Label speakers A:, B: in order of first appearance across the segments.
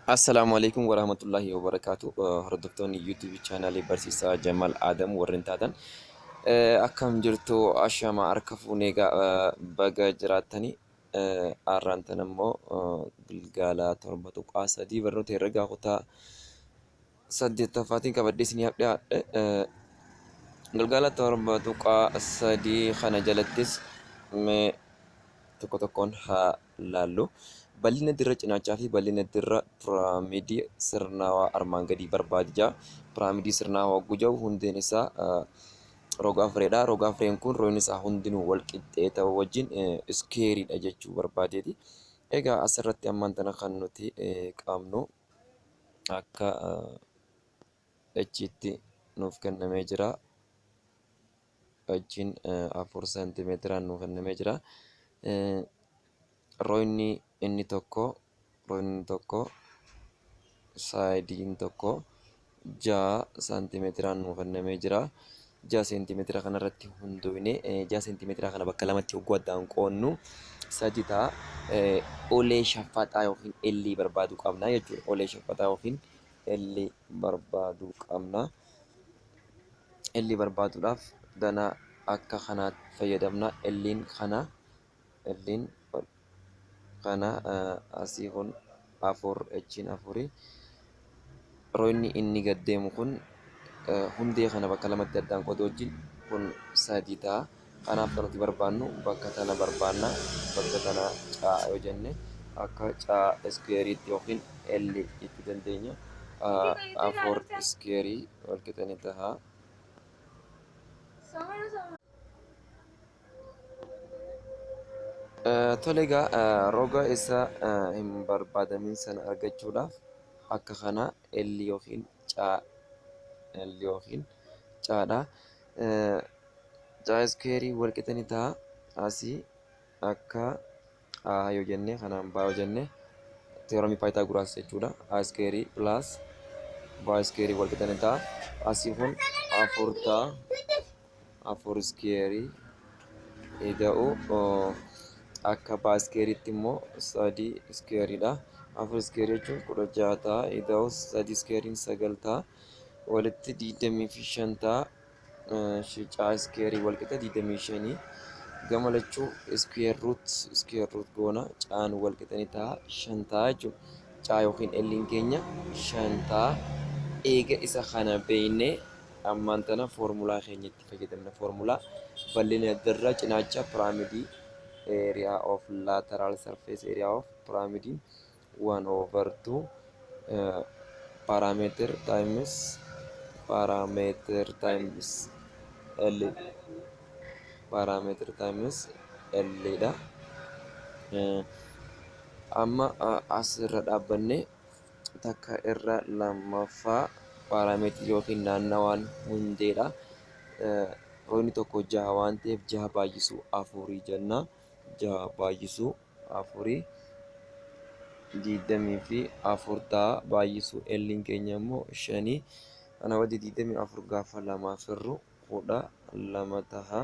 A: Assalamualaikum warahmatullahi wabarakatuh. Hordoftoonni YouTube chaanaalii barsiisaa Jamal Adam warreen taatan akkam jirtu ashama harka fuunee baga jiraattanii har'aan tan immoo gilgaala torba tuqaa sadii barnoota herregaa kutaa saddeettaffaatiin qabadhee isiniif dhiyaadhe. Gilgaala torba tuqaa sadii kana jalattis mee tokko tokkoon haa laallu. Bal'ina dirra cinaachaa fi bal'ina dirra piraamidii sirnaawaa armaan gadii barbaadija. Piraamidii sirnaawaa hogguu jiru hundeen isaa roga afuridha. Roga afureen kun roogni isaa hundinuu wal qixxee ta'uu wajjin iskeeriidha jechuu barbaadeeti. Egaa asirratti ammaan tana kan nuti qabnu akka achitti nuuf kennamee jira. Achiin 4 seentimeetiraan nuuf kennamee jira. Roogni inni tokko saayidiin tokko 6 seentimeetiraan nuuf kennamee jira. 6 seentimeetira kanarratti hundoofne 6 seentimeetira kana bakka lamatti hogguu addaan qoonnu sadi ta'a. Olee shaffaxaa yookiin ellii barbaaduu qabna jechuudha. Olee shaffaxaa yookiin ellii barbaaduu qabna. Ellii barbaaduudhaaf danaa akka kanaatti fayyadamna. Elliin kana asii kun 4 achiin 4. Roogni inni gad deemu kun hundee kana bakka lamatti addaan qooduu wajjin kun 3 ta'a. Kanaaf kan nuti barbaannu bakka tana barbaanna. Bakka tana caa yoo jenne akka caa iskeeriitti yookiin elli jechuu dandeenya. 4 iskeerii wal qixanii ta'a. Tole egaa roga isa hin barbaadamin sana argachuudhaaf akka kana elli yookiin caadha. Caa iskeerii wal qixanii ta'a. Asii akka yoo jenne kanaan baa yoo jenne teoremii Paayitaagoraas jechuudha. A iskeerii pilaas baa iskeerii wal qixanii ta'a. Asii kun 4 ta'a. 4 iskeerii ida'u akka baa iskeeriitti immoo 3 iskeeriidha. 4 iskeerii jechuun 16 ta'a. Ida'u 3 iskeeriin 9 ta'a. Walitti 25 ta'a. Caa iskeerii wal qixa 25 gama lachuu iskeer ruut goona caan wal qixanii ta'a 5 ta'a jechuudha. Caa yookiin elliin keenya 5 ta'a. Eega isa kana beeknee ammaan tana foormulaa keenya itti fayyadamna. Foormulaa bal'ina dirra cinaacha piraamidii area of lateral surface area of pyramid 1/2 parameter times L parameter times L dha. Amma asirra dhaabbanne takka irra lammaffaa parameetirii yookiin naannawaan hundeedha. Roogni tokko 6 waan ta'eef 6 baay'isuu 4 jenna. 6 baay'isuu 4 24 ta'a. Baay'isuu elliin keenya immoo 5. Kana wajji 24 gaafa lamaa firru 12 ta'a.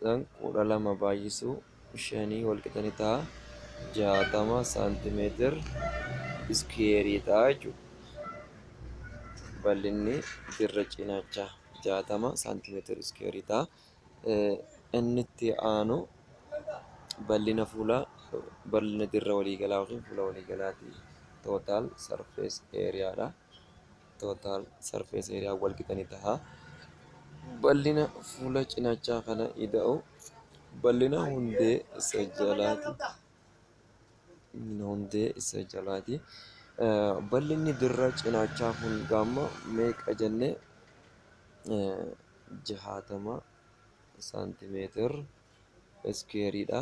A: 12 baay'isuu 5 wal qixanii ta'a. 60 seentimeetir iskeerii ta'a jechuudha. Bal'inni dirra cinaachaa 60 seentimeetir iskeerii ta'a. Inni itti aanu bal'ina dirra waliigalaa yookiin fuula waliigalaati. Total surface area dha. Total surface area wal qixanii ta'a. Bal'ina fuula cinaachaa kana ida'u bal'ina hundee isa jalaati. Bal'inni dirra cinaachaa kun gaamma meeqa jennee 60 seentimeetir iskeeriidha.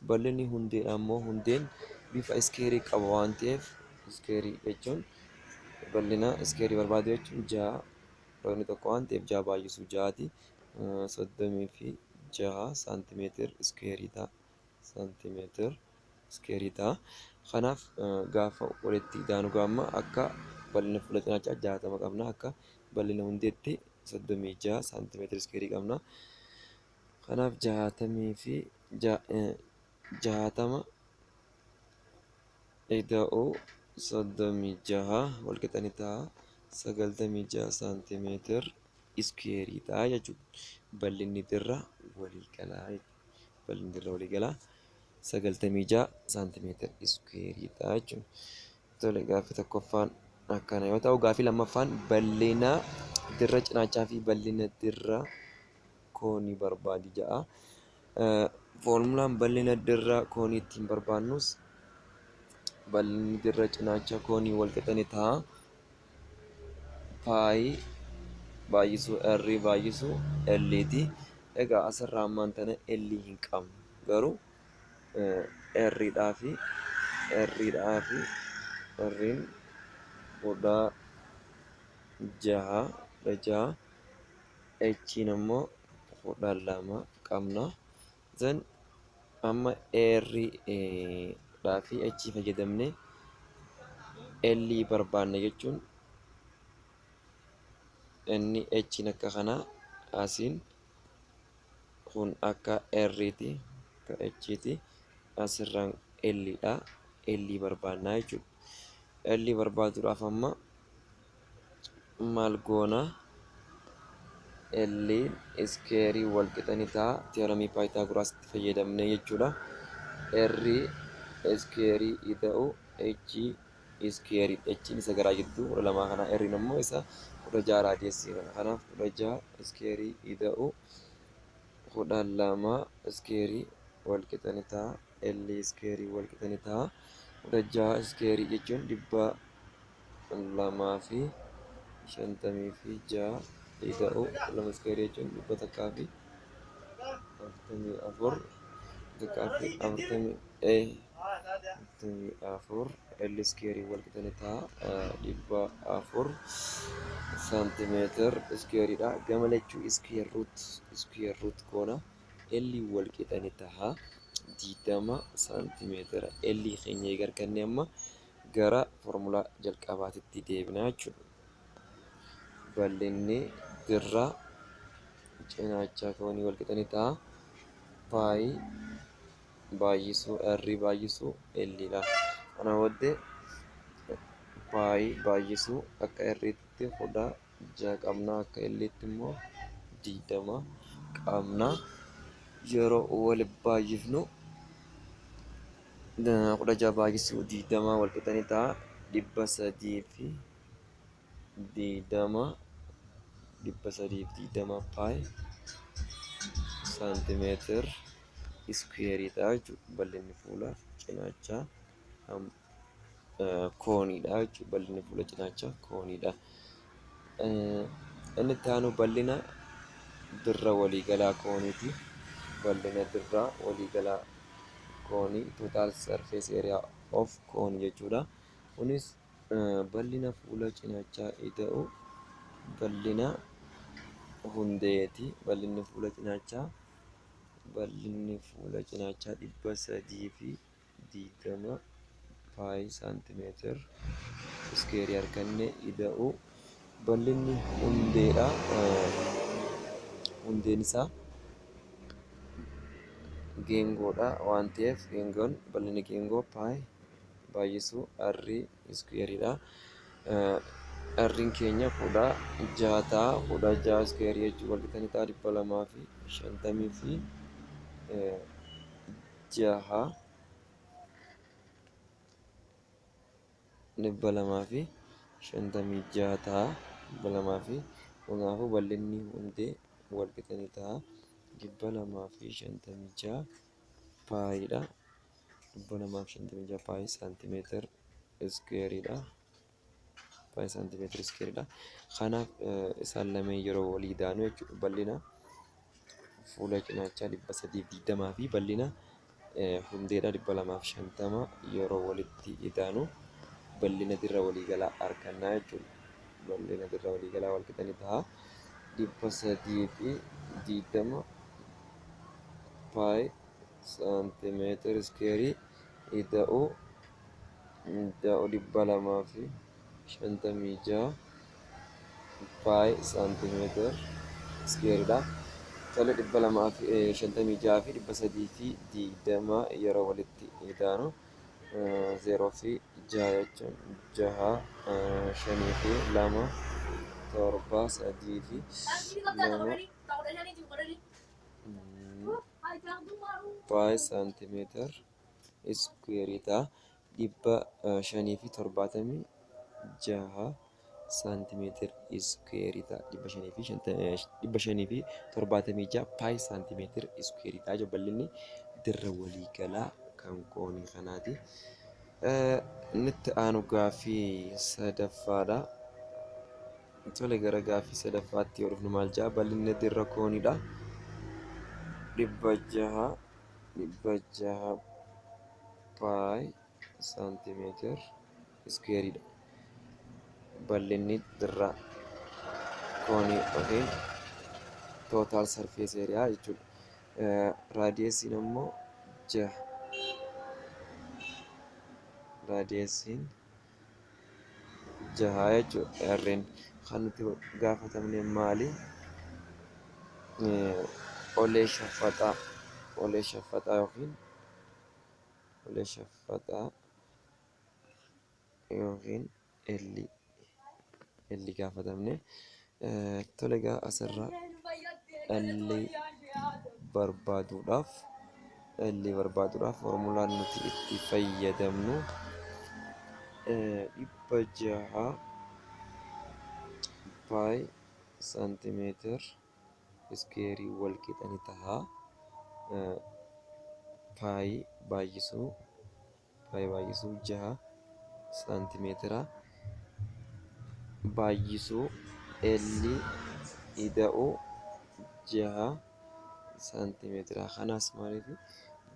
A: Bal'inni hundeedha immoo hundeen bifa iskeerii qaba waan ta'eef iskeerii jechuun bal'ina iskeerii barbaadu jechuun 6 roogni tokko waan ta'eef 6 baay'isuu 6ti. 36 seentimeetir iskeerii ta'a. Kanaaf gaafa walitti daanu gaamma akka bal'ina fuula cinaachaa 60 qabna. Akka bal'ina hundeetti 36 seentimeetir iskeerii qabna. Kanaaf 60 ida'uu soddomii jaha wal qixa ni ta'a 96 saantimeetir iskeerii ta'a jechuudha. Bal'inni dirra walii galaa bal'inni dirra walii galaa 96 saantimeetir iskeerii ta'a jechuudha. Tole gaaffii tokkoffaan akkana yoo ta'u gaaffii lammaffaan bal'ina dirra cinaachaa fi bal'ina dirra koonii barbaadi jedha. Foormulaan bal'ina dirra koonii ittiin barbaannus bal'inni dirra cinaacha koonii wal qixa ni ta'a. Paayi baay'isuu r baay'isuu L'ti. Egaa asirraa ammaan tana L hin qabnu garuu r'dhaa fi r'n 16 h'n immoo 12 qabna. Zan amma r'dhaa fi h fayyadamne L barbaanna jechuun inni h'n akka kanaa asiin kun akka r'ti akka h'ti asirraan L'dha. L barbaannaa jechuudha. L barbaaduudhaaf amma maal goona L iskeerii wal qixa ni ta'a teoremii paayitaagooraasitti fayyadamne jechuudha. R iskeerii ida'u h iskeerii h isa garaa jidduu 12 kana r immoo isa 16 raadiyeessii kana kanaaf 16 iskeerii ida'u 12 iskeerii wal qixa ni ta'a. L iskeerii wal qixa ni ta'a 16 iskeerii jechuun 256 ida'u 2 iskeerii jechuun 144 L iskeerii wal qixa ni ta'a 400 saantimeetir iskeeriidha. Gama lachuu iskeer ruut goona L wal qixa ni ta'a 20 saantimeetira. L keenya eegarkanne amma gara foormulaa jalqabaatitti deebinaa jechuudha. Bal'inni dirra cinaachaa koonii wal qixa ni ta'a. Paayi baay'isuu r baay'isuu L'dha. Kana booddee paayi baay'isuu akka r'tti 16 qabna akka L'tti immoo 20 qabna. Yeroo wal baay'ifnu 16 baay'isuu 20 wal qixa ni ta'a 320 paayi saantimeetir iskeerii ta'a jechuudha. Bal'inni fuula cinaachaa kooniidha jechuudha. Bal'inni fuula cinaachaa kooniidha. Inni itti aanu bal'ina dirra waliigalaa kooniiti. Bal'ina dirra waliigalaa koonii total surface area of koonii jechuudha. Kunis bal'ina fuula cinaachaa ida'u bal'ina hundeeti. Bal'inni fuula cinaachaa 320 paayi saantimeetir iskeerii arganne ida'u bal'inni hundeedha. Hundeen isaa geengoodha waan ta'eef geengoon bal'inni geengoo paayi baay'isuu r iskeeriidha. R'n keenya 16 ta'a 16 iskeerii jechuun wal qixa ni ta'a 256 256 ta'a 200 kanaafuu bal'inni hundee wal qixa ni ta'a 256 paayiidha. 256 paayi saantimeetir iskeeriidha. Paayi saantimeetir iskeeriidha. Kanaaf isaan lameen yeroo walii idaanu jechuudha. Bal'ina fuula cinaachaa 320 fi bal'ina hundeedha 250 yeroo walitti idaanu bal'ina dirra waliigalaa argannaa jechuudha. Bal'ina dirra waliigalaa wal qixa ni ta'a 320 paayi saantimeetir iskeerii ida'u 256 paayi saantimeetir iskeeriidha. Tole 256 fi 320 yeroo walitti idaanu 0 fi 6 jechuun 6 5 fi 2 7 3 fi 2 pi saantimeetir iskuweerii ta'a. 576 saantimeetir iskuweerii ta'a. 576 pi saantimeetir iskuweerii ta'a. Bal'inni dirra waliigalaa kan koonii kanaati. Inni itti aanu gaaffii sadaffaadha. Tole gara gaaffii sadaffaatti yoo dhufnu maal jedha? Bal'inni dirra kooniidha. 600 pi saantimeetir iskuweeriidha. Bal'inni dirra koonii yookiin tootaal sarfees eeriyaa jechuudha. Raadiyeesiin immoo 6. Raadiyeesiin 6 jechuudha. Harreen kan nuti gaafatamne maali? Olee shaffaxaa yookiin elli gaafatamne. Tole egaa asirraa elli barbaaduudhaaf formulaan nuti itti fayyadamnu 600 pi saantimeetir iskuweerii wal qixa ni ta'a. Pi baay'isuu 6 saantimeetira baay'isuu elli ida'uu 6 saantimeetira. Kanaas maaliif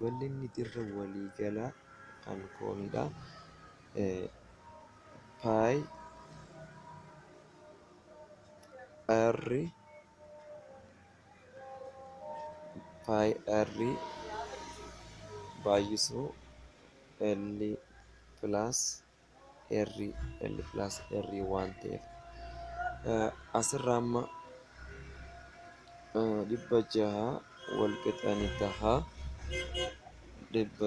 A: bal'inni dirra waliigalaa kan kooniidha. Pi r baay'isuu l plus r waan ta'eef asirraa amma 600 wal qixa ni ta'a. 600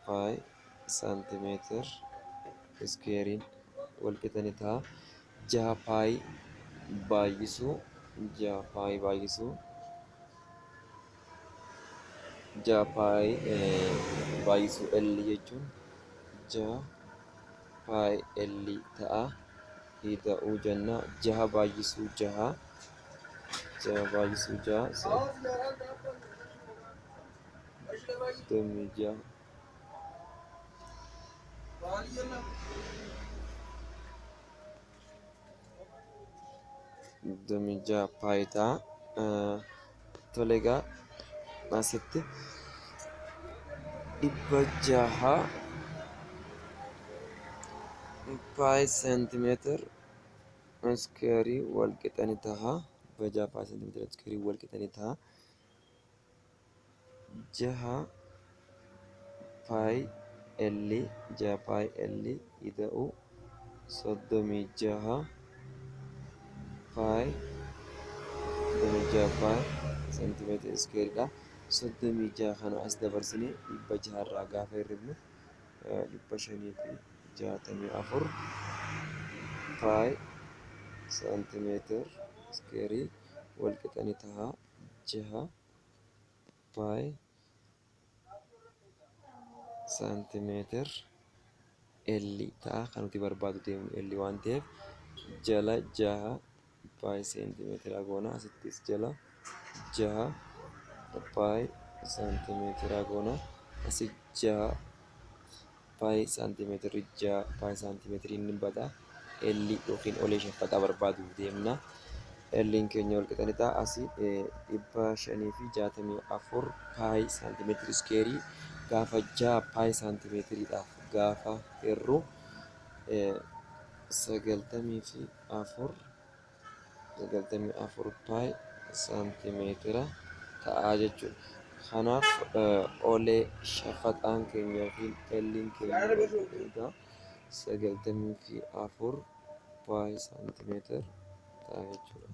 A: pi saantimeetir iskuweeriin wal qixa ni ta'a. 6 pi baay'isuu l jechuun 6 pi l ta'a. Ida'uu jenna 6 baay'isuu 6 26 pi ta'a. Tole egaa asitti 600 pi saantimeetir iskuweerii wal qixa ni ta'a. 600 pi saantimeetir iskuweerii wal qixa ni ta'a. 6 pi l ida'uu 36 pi saantimeetir iskuweeriidha. 36 kana as dabarsinee 600 irraa gaafa hirribnu 564 pi saantimeetir iskuweerii wal qixa ni ta'a. 6 pi saantimeetir l ta'a. Kan nuti barbaadu deemnu l waan ta'eef jala 6 pi saantimeetira goona. Asittis jala 6 pi saantimeetira goona. Asi 6 pi saantimeetirii ni bada. L yookiin olee shaffaxaa barbaaduuf deemna. L'n keenya wal qixa ni ta'a. Asii 564 pi saantimeetiri iskuweerii gaafa 6 pi saantimeetiriidhaaf gaafa hirru 94 pi saantimeetira ta'a jechuudha. Kanaaf olee shaffaxaan keenya yookiin L'n keenya 94 pi saantimeetira ta'a jechuudha.